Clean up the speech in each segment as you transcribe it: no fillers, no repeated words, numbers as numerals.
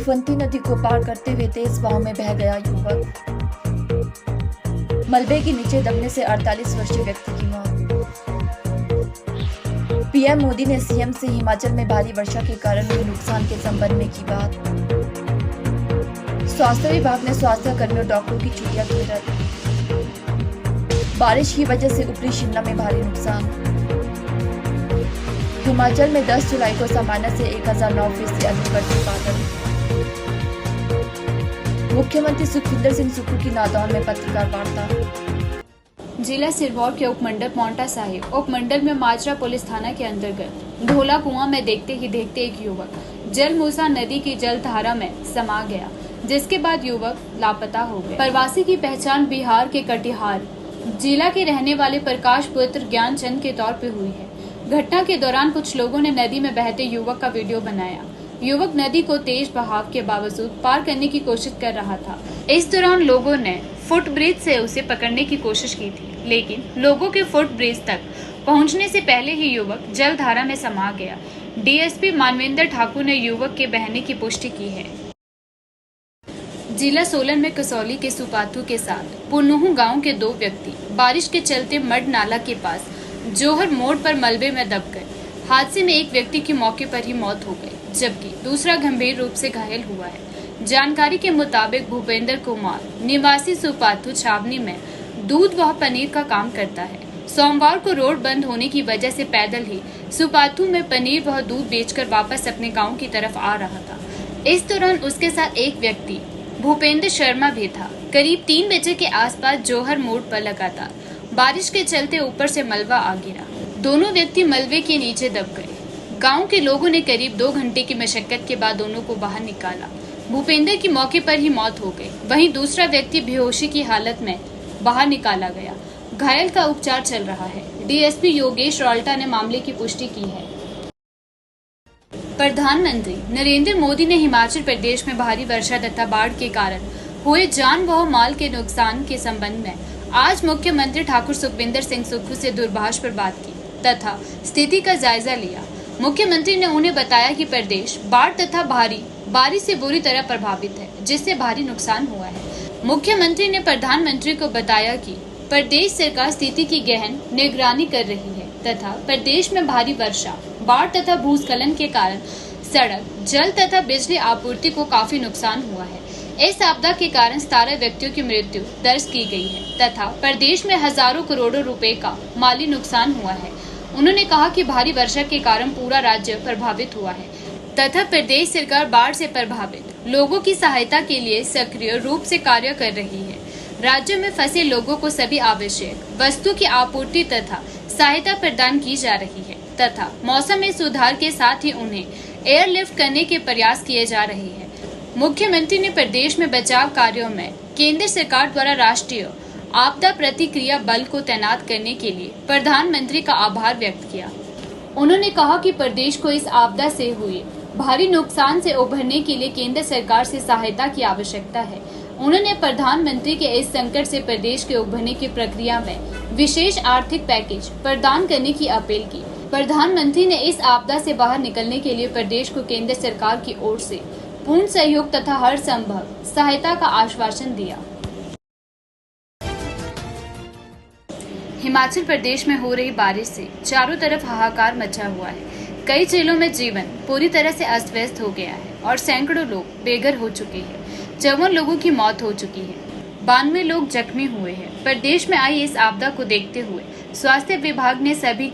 उफनती नदी को पार करते हुए तेज बहाव में बह गया युवक। मलबे के नीचे दबने से 48 वर्षीय व्यक्ति की मौत। पीएम मोदी ने सीएम से हिमाचल में भारी वर्षा के कारण हुए नुकसान के संबंध में की बात। स्वास्थ्य विभाग ने स्वास्थ्य कर्मियों और डॉक्टरों की छुट्टियां की रद्द। बारिश की वजह से ऊपरी शिमला में भारी नुकसान। हिमाचल में 10 जुलाई को सामान्य से 1009% अधिक बढ़ती बादल। मुख्यमंत्री सुखविंदर सिंह सुक्खू की नादौन में पत्रकार वार्ता। जिला सिरमौर के उपमंडल पांवटा साहिब उपमंडल में माजरा पुलिस थाना के अंतर्गत ढोला कुआं में देखते ही देखते एक युवक जलमूसा नदी की जल धारा में समा गया, जिसके बाद युवक लापता हो गया। प्रवासी की पहचान बिहार के कटिहार जिला के रहने वाले प्रकाश पुत्र ज्ञानचंद के तौर पे हुई है। घटना के दौरान कुछ लोगों ने नदी में बहते युवक का वीडियो बनाया। युवक नदी को तेज बहाव के बावजूद पार करने की कोशिश कर रहा था। इस दौरान लोगों ने फुट ब्रिज से उसे पकड़ने की कोशिश की थी, लेकिन लोगों के फुट ब्रिज तक पहुंचने से पहले ही युवक जलधारा में समा गया। डीएसपी मानवेंद्र ठाकुर ने युवक के बहने की पुष्टि की है। जिला सोलन में कसौली के सुपाथू के साथ पुनूह गांव के 2 व्यक्ति बारिश के चलते मड नाला के पास जोहर मोड़ पर मलबे में दब गए। हादसे में एक व्यक्ति की मौके पर ही मौत हो गई, जबकि दूसरा गंभीर रूप से घायल हुआ है। जानकारी के मुताबिक भूपेंद्र कुमार निवासी सुपाथू छावनी में दूध व पनीर का काम करता है। सोमवार को रोड बंद होने की वजह से पैदल ही सुपाथू में पनीर व दूध बेचकर वापस अपने गाँव की तरफ आ रहा था। इस दौरान उसके साथ एक व्यक्ति भूपेंद्र शर्मा भी था। करीब 3 बजे के आसपास जोहर मोड़ पर लगातार बारिश के चलते ऊपर से मलबा आ गिरा। दोनों व्यक्ति मलबे के नीचे दब गए। गांव के लोगों ने करीब 2 घंटे की मशक्कत के बाद दोनों को बाहर निकाला। भूपेंद्र की मौके पर ही मौत हो गई, वहीं दूसरा व्यक्ति बेहोशी की हालत में बाहर निकाला गया। घायल का उपचार चल रहा है। डीएसपी योगेश रॉल्टा ने मामले की पुष्टि की है। प्रधानमंत्री नरेंद्र मोदी ने हिमाचल प्रदेश में भारी वर्षा तथा बाढ़ के कारण हुए जान व माल के नुकसान के संबंध में आज मुख्यमंत्री ठाकुर सुखविंदर सिंह सुक्खू से दूरभाष पर बात की तथा स्थिति का जायजा लिया। मुख्यमंत्री ने उन्हें बताया कि प्रदेश बाढ़ तथा भारी बारिश से बुरी तरह प्रभावित है, जिससे भारी नुकसान हुआ है। मुख्यमंत्री ने प्रधानमंत्री को बताया कि प्रदेश सरकार स्थिति की गहन निगरानी कर रही है तथा प्रदेश में भारी वर्षा, बाढ़ तथा भूस्खलन के कारण सड़क, जल तथा बिजली आपूर्ति को काफी नुकसान हुआ है। इस आपदा के कारण 17 व्यक्तियों की मृत्यु दर्ज की गई है तथा प्रदेश में हजारों करोड़ों रुपए का माली नुकसान हुआ है। उन्होंने कहा कि भारी वर्षा के कारण पूरा राज्य प्रभावित हुआ है तथा प्रदेश सरकार बाढ़ से प्रभावित लोगों की सहायता के लिए सक्रिय रूप से कार्य कर रही है। राज्य में फंसे लोगों को सभी आवश्यक वस्तु की आपूर्ति तथा सहायता प्रदान की जा रही है तथा मौसम में सुधार के साथ ही उन्हें एयरलिफ्ट करने के प्रयास किए जा रहे हैं। मुख्यमंत्री ने प्रदेश में बचाव कार्यों में केंद्र सरकार द्वारा राष्ट्रीय आपदा प्रतिक्रिया बल को तैनात करने के लिए प्रधानमंत्री का आभार व्यक्त किया। उन्होंने कहा कि प्रदेश को इस आपदा से हुए भारी नुकसान से उभरने के लिए केंद्र सरकार से सहायता की आवश्यकता है। उन्होंने प्रधानमंत्री के इस संकट से प्रदेश के उभरने की प्रक्रिया में विशेष आर्थिक पैकेज प्रदान करने की अपील की। प्रधानमंत्री ने इस आपदा से बाहर निकलने के लिए प्रदेश को केंद्र सरकार की ओर से पूर्ण सहयोग तथा हर संभव सहायता का आश्वासन दिया। हिमाचल प्रदेश में हो रही बारिश से चारों तरफ हाहाकार मचा हुआ है। कई जिलों में जीवन पूरी तरह से अस्त व्यस्त हो गया है और सैकड़ों लोग बेघर हो चुके हैं। 54 लोगों की मौत हो चुकी है, 92 लोग जख्मी हुए हैं। प्रदेश में आई इस आपदा को देखते हुए स्वास्थ्य विभाग ने सभी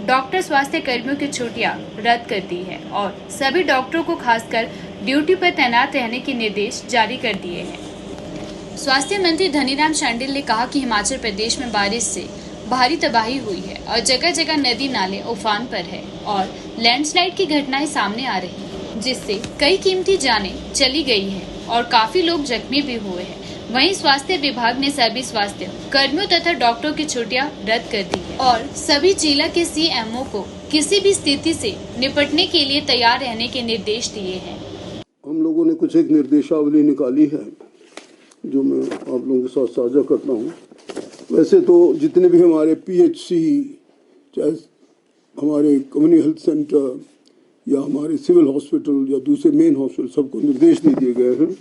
डॉक्टर स्वास्थ्य कर्मियों की छुट्टियां रद्द कर दी है और सभी डॉक्टरों को खासकर ड्यूटी पर तैनात रहने के निर्देश जारी कर दिए हैं। स्वास्थ्य मंत्री धनीराम शांडिल ने कहा कि हिमाचल प्रदेश में बारिश से भारी तबाही हुई है और जगह जगह नदी नाले उफान पर है और लैंडस्लाइड की घटनाएं सामने आ रही हैं, जिससे कई कीमती जानें चली गई है और काफी लोग जख्मी भी हुए हैं। वहीं स्वास्थ्य विभाग ने सभी स्वास्थ्य कर्मियों तथा डॉक्टरों की छुट्टियां रद्द कर दी है और सभी जिला के सीएमओ को किसी भी स्थिति से निपटने के लिए तैयार रहने के निर्देश दिए हैं। हम लोगों ने कुछ एक निर्देशावली निकाली है जो मैं आप लोगों के साथ साझा करता हूँ। वैसे तो जितने भी हमारे पीएचसी, चाहे हमारे कम्युनिटी हेल्थ सेंटर या हमारे सिविल हॉस्पिटल या दूसरे मेन हॉस्पिटल सबको निर्देश दे दिए गए हैं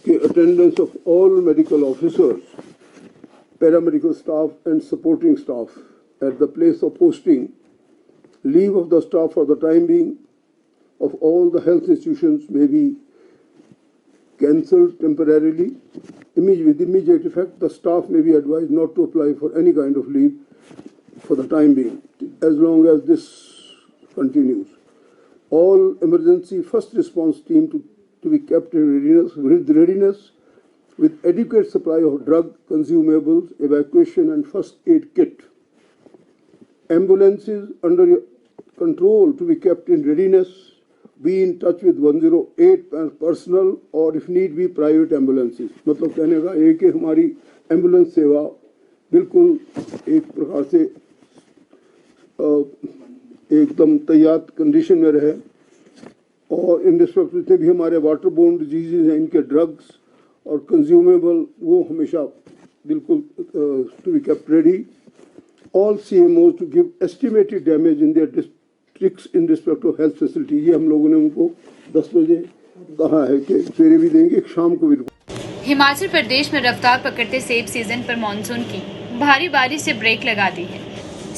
कि attendance of all medical officers, paramedical staff and supporting staff at the place of posting, leave of the staff for the time being of all the health institutions may be cancelled temporarily. With immediate effect, the staff may be advised not to apply for any kind of leave for the time being, as long as this continues. All emergency first response team to be kept in readiness with adequate supply of drug, consumables, evacuation and first aid kit. Ambulances under control to be kept in readiness. Be in touch with 108 personnel or if need be private ambulances. मतलब कहने का एक ही हमारी ambulance सेवा बिल्कुल एक प्रकार से एकदम तैयार कंडीशन में रहे और इन रिस्पेक्ट जितने भी हमारे वाटर बोर्न डिजीजेज हैं इनके ड्रग्स और कंज्यूमेबल वो हमेशा बिल्कुल to be kept ready. All CMOs to give estimated damage in their districts in respect of health facility. ये हम लोगों ने उनको 10 बजे कहा है कि सवेरे भी देंगे, शाम को भी. हिमाचल प्रदेश में रफ्तार पकड़ते सेब सीजन पर मानसून की भारी बारिश से ब्रेक लगा दी है.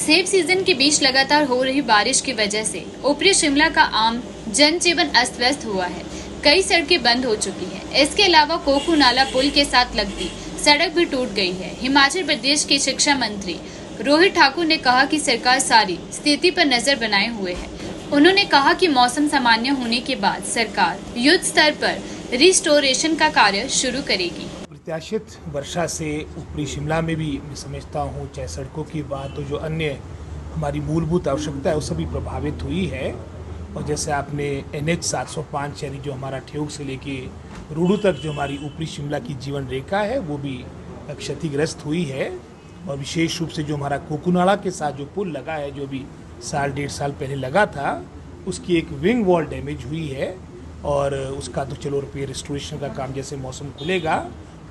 सेब सीजन के बीच लगातार हो रही बारिश की वजह से ऊपरी शिमला का आम जनजीवन अस्त व्यस्त हुआ है. कई सड़कें बंद हो चुकी है. इसके अलावा कोकू नाला पुल के साथ लगती सड़क भी टूट गई है. हिमाचल प्रदेश के शिक्षा मंत्री रोहित ठाकुर ने कहा कि सरकार सारी स्थिति पर नजर बनाए हुए है. उन्होंने कहा कि मौसम सामान्य होने के बाद सरकार युद्ध स्तर पर रिस्टोरेशन का कार्य शुरू करेगी. प्रत्याशित वर्षा से ऊपरी शिमला में भी मैं समझता हूँ चाहे सड़कों की बात हो, जो अन्य हमारी मूलभूत आवश्यकता है वो सभी प्रभावित हुई है. और जैसे आपने NH 705 यानी जो हमारा ठियोग से लेके रूडू तक जो हमारी ऊपरी शिमला की जीवन रेखा है वो भी क्षतिग्रस्त हुई है. और विशेष रूप से जो हमारा कोकुनाड़ा के साथ जो पुल लगा है, जो भी साल 1.5 साल पहले लगा था, उसकी एक विंग वॉल डैमेज हुई है. और उसका तो चलो रिपेयर रिस्टोरेशन का काम जैसे मौसम खुलेगा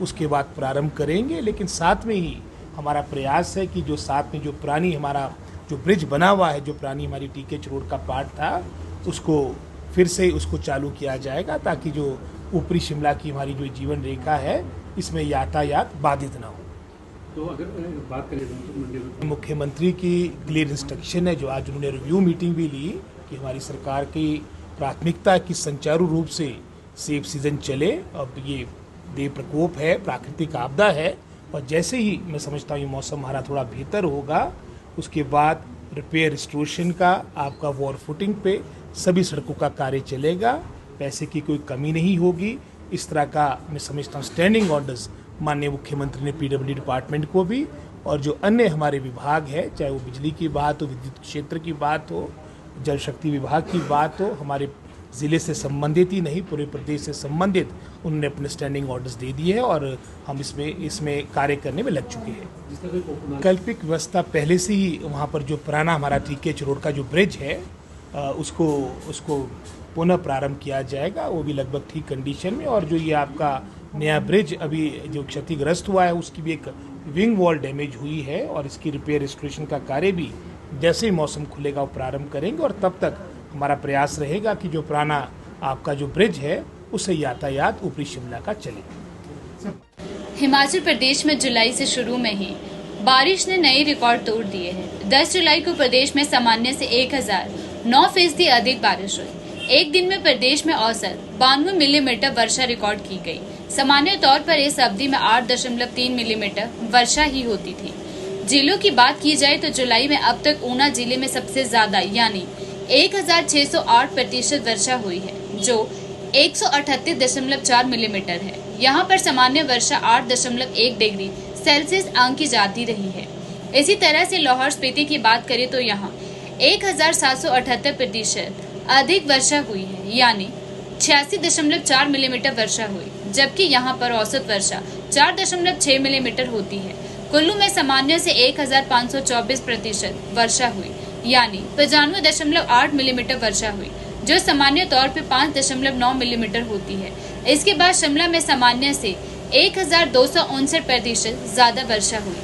उसके बाद प्रारंभ करेंगे. लेकिन साथ में ही हमारा प्रयास है कि जो साथ में जो पुरानी हमारा जो ब्रिज बना हुआ है, जो पुरानी हमारी टीकेच रोड का पार्ट था, उसको फिर से उसको चालू किया जाएगा ताकि जो ऊपरी शिमला की हमारी जो जीवन रेखा है इसमें यातायात बाधित ना हो. तो अगर बात करें मुख्यमंत्री की क्लियर इंस्ट्रक्शन है जो आज उन्होंने रिव्यू मीटिंग भी ली कि हमारी सरकार की प्राथमिकता है कि सुचारू रूप से सेब सीजन चले. अब ये देव प्रकोप है, प्राकृतिक आपदा है और जैसे ही मैं समझता हूँ ये मौसम हमारा थोड़ा बेहतर होगा उसके बाद रिपेयर रिस्टोरेशन का आपका वॉर फुटिंग पे सभी सड़कों का कार्य चलेगा. पैसे की कोई कमी नहीं होगी. इस तरह का मैं समझता हूँ स्टैंडिंग ऑर्डर्स माननीय मुख्यमंत्री ने PWD डिपार्टमेंट को भी और जो अन्य हमारे विभाग है, चाहे वो बिजली की बात हो, विद्युत क्षेत्र की बात हो, जल शक्ति विभाग की बात हो, हमारे ज़िले से संबंधित ही नहीं पूरे प्रदेश से संबंधित उन्होंने अपने स्टैंडिंग ऑर्डर्स दे दिए हैं और हम इसमें कार्य करने में लग चुके हैं. वैकल्पिक व्यवस्था पहले से ही वहाँ पर जो पुराना हमारा टीकेच रोड का जो ब्रिज है उसको पुनः प्रारंभ किया जाएगा. वो भी लगभग ठीक कंडीशन में. और जो ये आपका नया ब्रिज अभी जो क्षतिग्रस्त हुआ है उसकी भी एक विंग वॉल डैमेज हुई है और इसकी रिपेयर रिस्टोरेशन का कार्य भी जैसे ही मौसम खुलेगा वो प्रारंभ करेंगे. और तब तक हमारा प्रयास रहेगा कि जो पुराना आपका जो ब्रिज है उससे यातायात ऊपरी शिमला का चले. हिमाचल प्रदेश में जुलाई से शुरू में ही बारिश ने नए रिकॉर्ड तोड़ दिए हैं. 10 जुलाई को प्रदेश में सामान्य से 1009% अधिक बारिश हुई. एक दिन में प्रदेश में औसत 92 मिलीमीटर वर्षा रिकॉर्ड की गई. सामान्य तौर पर इस अवधि में 8.3 मिलीमीटर वर्षा ही होती थी. जिलों की बात की जाए तो जुलाई में अब तक ऊना जिले में सबसे ज्यादा यानी 1608% वर्षा हुई है जो 138.4 मिलीमीटर है. यहाँ पर सामान्य वर्षा 8.1 डिग्री सेल्सियस आंकी जाती रही है. इसी तरह से लाहौल स्पीति की बात करें तो यहाँ 1778% अधिक वर्षा हुई है यानी 86.4 मिलीमीटर वर्षा हुई, जबकि यहाँ पर औसत वर्षा 4.6 मिलीमीटर होती है. कुल्लू में सामान्य से 1524% वर्षा हुई यानी 95.8 मिलीमीटर वर्षा हुई जो सामान्य तौर पर 5.9 मिलीमीटर होती है. इसके बाद शिमला में सामान्य से 1259% ज्यादा वर्षा हुई.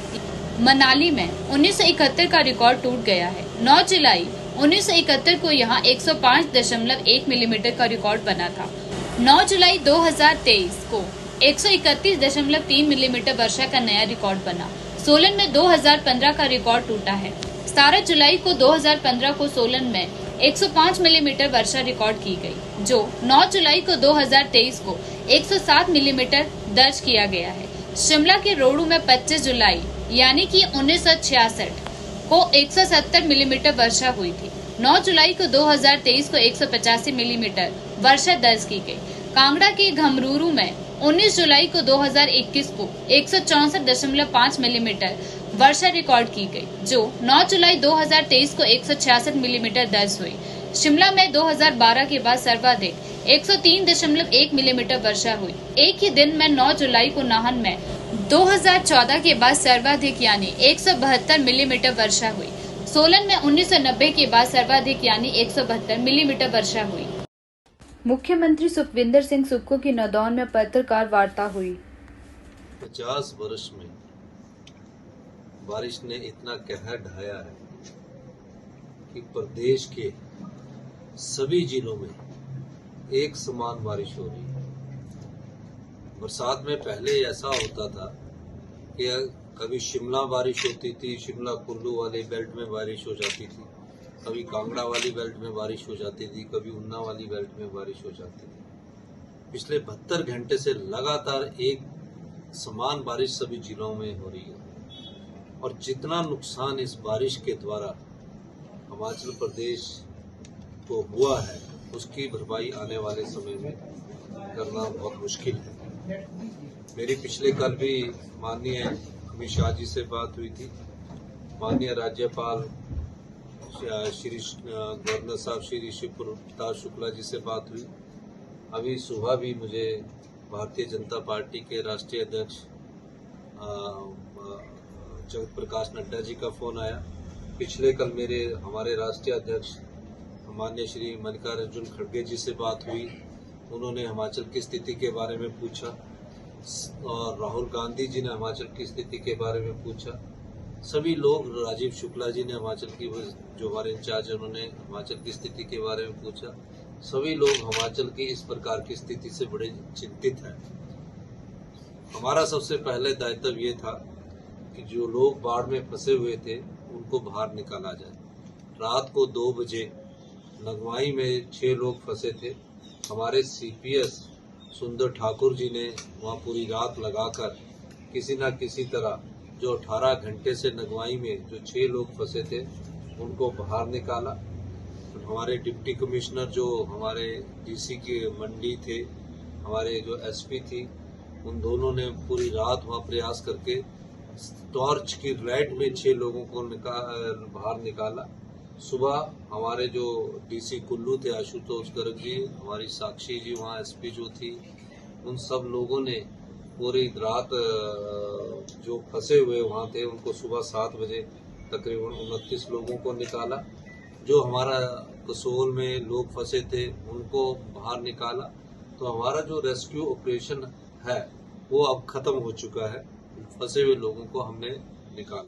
मनाली में 1971 का रिकॉर्ड टूट गया है. 9 जुलाई 1971 को यहाँ 105.1 मिलीमीटर का रिकॉर्ड बना था। 9 जुलाई 2023 को 131.3 मिलीमीटर वर्षा का नया रिकॉर्ड बना। सोलन में 2015 का रिकॉर्ड टूटा है। 17 जुलाई को 2015 को सोलन में 105 मिलीमीटर वर्षा रिकॉर्ड की गई, जो 9 जुलाई को 2023 को 107 मिलीमीटर दर्ज किया गया है। शिमला के रोडू में 25 जुलाई यानी कि 1966 को 170 मिलीमीटर वर्षा हुई थी। 9 जुलाई को 2023 को 185 मिलीमीटर वर्षा दर्ज की गई। कांगड़ा के घमरूरू में 19 जुलाई को 2021 को 164.5 मिलीमीटर वर्षा रिकॉर्ड की गई, जो 9 जुलाई 2023 को 166 मिलीमीटर दर्ज हुई। शिमला में 2012 के बाद सर्वाधिक 103.1 मिलीमीटर वर्षा हुई। एक ही दिन में 9 जुलाई को नाहन में 2014 के बाद सर्वाधिक यानी 172 मिलीमीटर वर्षा हुई। सोलन में 1990 के बाद सर्वाधिक यानी 172 मिलीमीटर वर्षा हुई। मुख्यमंत्री सुखविंदर सिंह सुक्खू की नौदौन में पत्रकार वार्ता हुई। 50 वर्ष में बारिश ने इतना कहर ढाया है कि प्रदेश के सभी जिलों में एक समान बारिश हो रही है। बरसात में पहले ऐसा होता था कि कभी शिमला बारिश होती थी, शिमला कुल्लू वाली बेल्ट में बारिश हो जाती थी, कभी कांगड़ा वाली बेल्ट में बारिश हो जाती थी, कभी उन्ना वाली बेल्ट में बारिश हो जाती थी। पिछले 72 घंटे से लगातार एक समान बारिश सभी जिलों में हो रही है और जितना नुकसान इस बारिश के द्वारा हिमाचल प्रदेश को हुआ है उसकी भरपाई आने वाले समय में करना बहुत मुश्किल है। मेरी पिछले कल भी माननीय अमित शाह जी से बात हुई थी, माननीय राज्यपाल श्री गवर्नर साहब श्री शिवप्रताप शुक्ला जी से बात हुई। अभी सुबह भी मुझे भारतीय जनता पार्टी के राष्ट्रीय अध्यक्ष जगत प्रकाश नड्डा जी का फोन आया। पिछले कल हमारे राष्ट्रीय अध्यक्ष माननीय श्री मल्लिकार्जुन खड़गे जी से बात हुई। उन्होंने हिमाचल की स्थिति के बारे में पूछा और राहुल गांधी जी ने हिमाचल की स्थिति के बारे में पूछा। सभी लोग, राजीव शुक्ला जी ने हिमाचल की जो हमारे इंचार्ज है उन्होंने हिमाचल की स्थिति के बारे में पूछा। सभी लोग हिमाचल की इस प्रकार की स्थिति से बड़े चिंतित हैं। हमारा सबसे पहले दायित्व ये था कि जो लोग बाढ़ में फंसे हुए थे उनको बाहर निकाला जाए। रात को 2 बजे नगवाई में 6 लोग फंसे थे। हमारे सीपीएस सुंदर ठाकुर जी ने वहाँ पूरी रात लगाकर किसी न किसी तरह जो 18 घंटे से नगवाई में जो 6 लोग फंसे थे उनको बाहर निकाला। हमारे डिप्टी कमिश्नर जो हमारे डीसी के मंडी थे, हमारे जो एसपी थी, उन दोनों ने पूरी रात वहाँ प्रयास करके टॉर्च की लाइट में 6 लोगों को बाहर निकाला। सुबह हमारे जो डीसी कुल्लू थे आशुतोष गर्ग जी, हमारी साक्षी जी वहाँ एसपी जो थी, उन सब लोगों ने पूरी रात जो फंसे हुए वहाँ थे उनको सुबह 7 बजे तकरीबन 29 लोगों को निकाला। जो हमारा कसोल में लोग फंसे थे उनको बाहर निकाला। तो हमारा जो रेस्क्यू ऑपरेशन है वो अब खत्म हो चुका है। फंसे हुए लोगों को हमने निकाला।